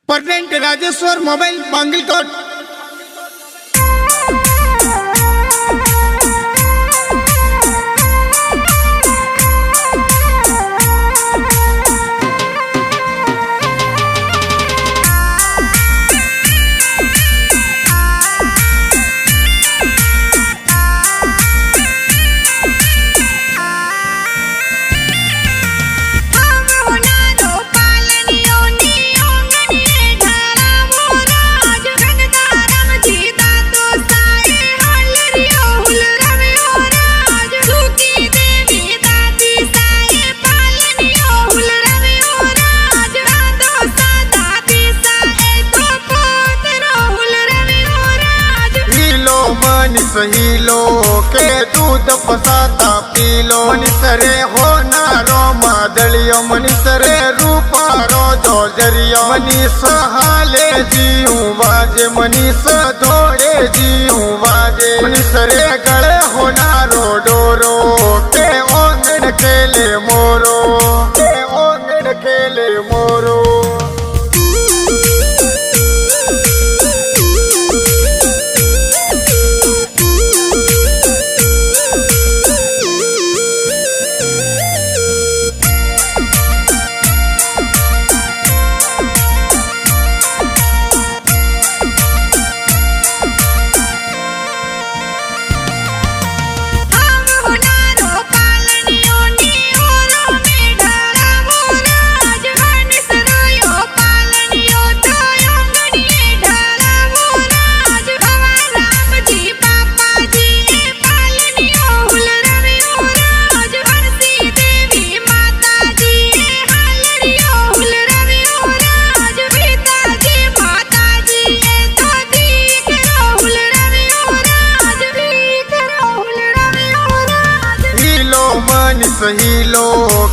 परनेंट Rajeshwar mobile बांगलकोट। सहीलो के दूध पसाता पीलो मनिसरे हो नारो मादलियो मनिसरे रूपारो जो जरियो मनीष हाले जीऊ बाजे मनीष दौड़े जीऊ बाजे मनिसरे गले हो नारो डोरो के ओंगड़ केले मोरो के ओंगड़ केले मोरो। सहीलो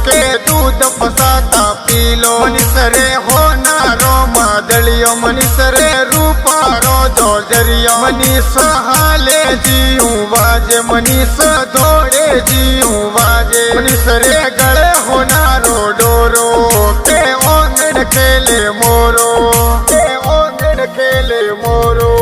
के दूध पसाता पीलो मनिसरे हो नारो मादलियो मनिसरे रूपारो जो जरियो मनीष हाले जीऊ बाजे मनीष दौड़े जीऊ बाजे मनिसरे गले हो नारो डोरो के ओंगड़ केले मोरो के ओंगड़ केले मोरो।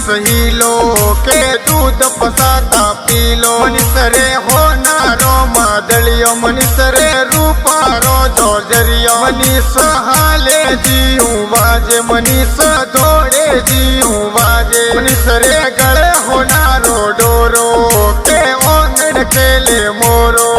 सहीलो के दूध पसाता पीलो मनिसरे हो नारो मादलियो मनिसरे रूपारो जो जरियो मनीष हाले जीऊ बाजे मनीष दौड़े जीऊ बाजे मनिसरे गले हो नारो डोरो के ओंगड़ केले मोरो।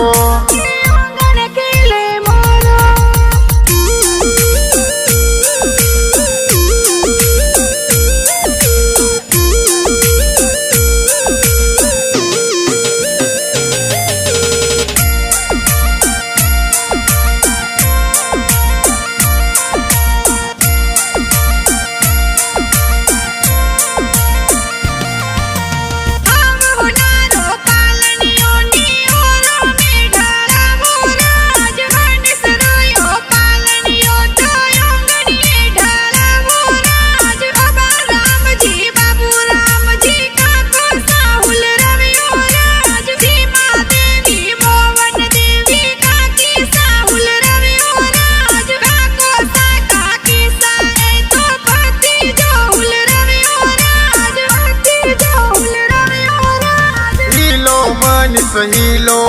सहीलो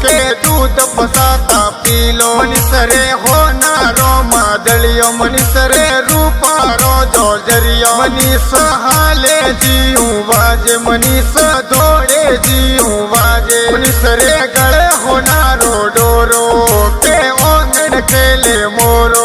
के दूध पसाता पीलो मनिसरे हो नारो मा मादलियो मनीसरे रूपारो जोजरियो मनीष हाले जीऊ बाजे मनीष धोड़े जीऊ बाजे मनीसरे गले होनारो डोरो के ओंगण केले मोरो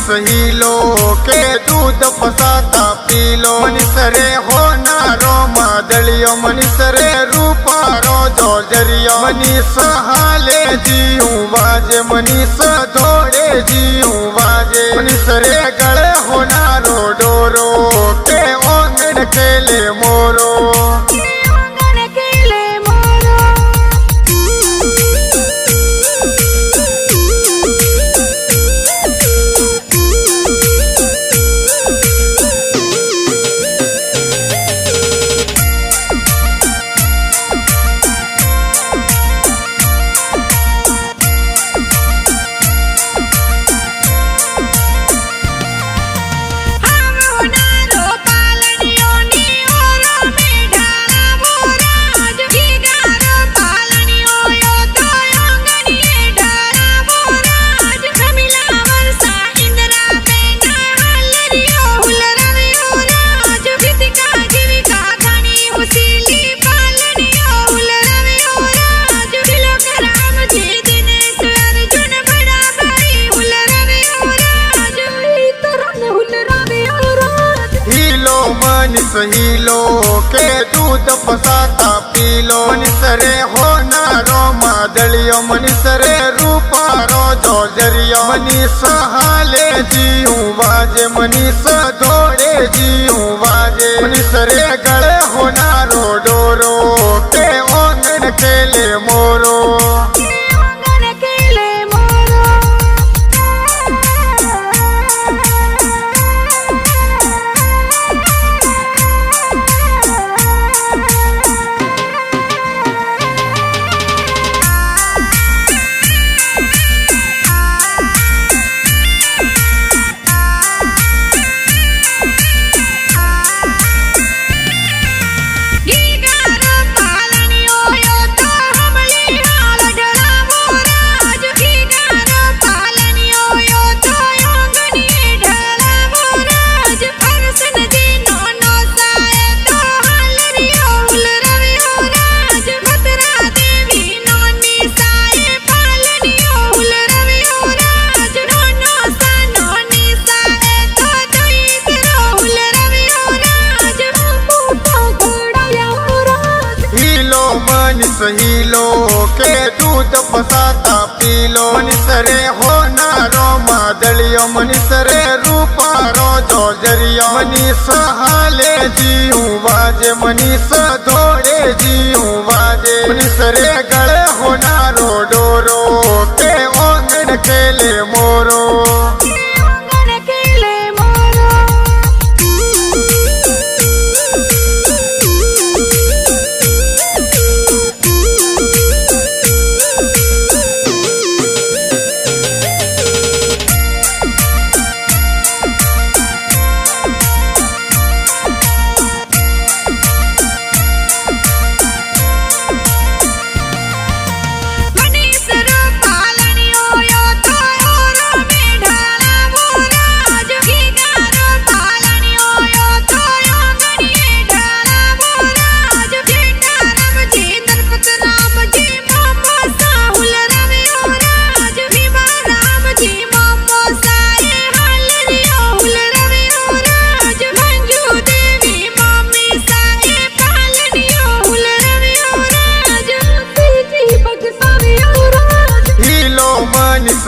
सहीलो के दूध पसाता पीलो मनीसरे होनारो मादलियो मनीसरे रूपारो जोजरियो मनीष हाले जीऊ बाजे मनीष धोड़े जीऊ बाजे मनीसरे गले होनारो डोरो के ओंगण केले मोरो सहीलो के दूध पसाता पीलो मनीसरे होनारो मादलियो मनीसरे रूपारो जोजरियो मनीष हाले जीऊ बाजे मनीष धोड़े जीऊ बाजे मनीसरे गले होनारो डोरो के ओंगण केले मोरो सहीलो के दूध पसाता पीलो मनीसरे होनारो मादलियो मनीसरे रूपारो जोजरियो मनीष हाले जीऊ बाजे मनीष धोड़े जीऊ बाजे मनीसरे गले होनारो डोरो के ओंगण केले मोरो मनीष रूपालनियो यो तो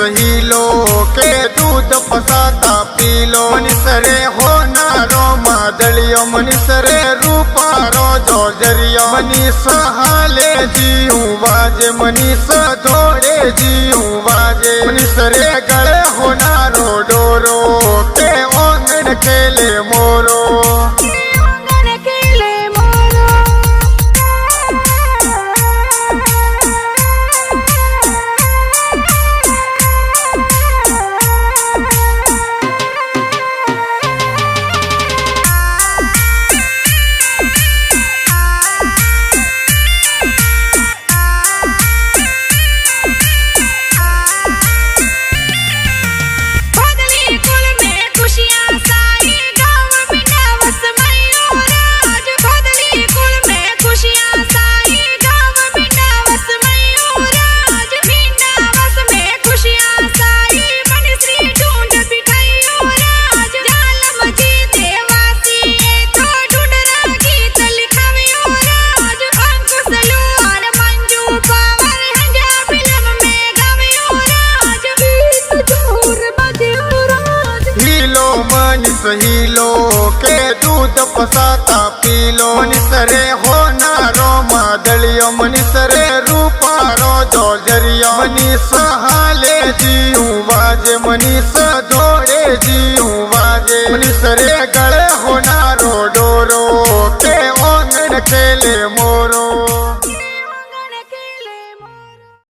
हिलो के दूध पसाता पीलो मनीष रे होनारो मादलियो मनीष रे रूपारो जोजरियो मनीष हाले जीऊ बाजे मनीष दौड़े जीऊ बाजे मनीष रे गले होनारो डोरो के ओंगन खेले मोरो हिलो के दूध पसाता पीलो मनीष रे होनारो मादलियो मनीष रे रूपारो जोजरियो मनीष हाले जीऊ बाजे मनीष दौड़े जी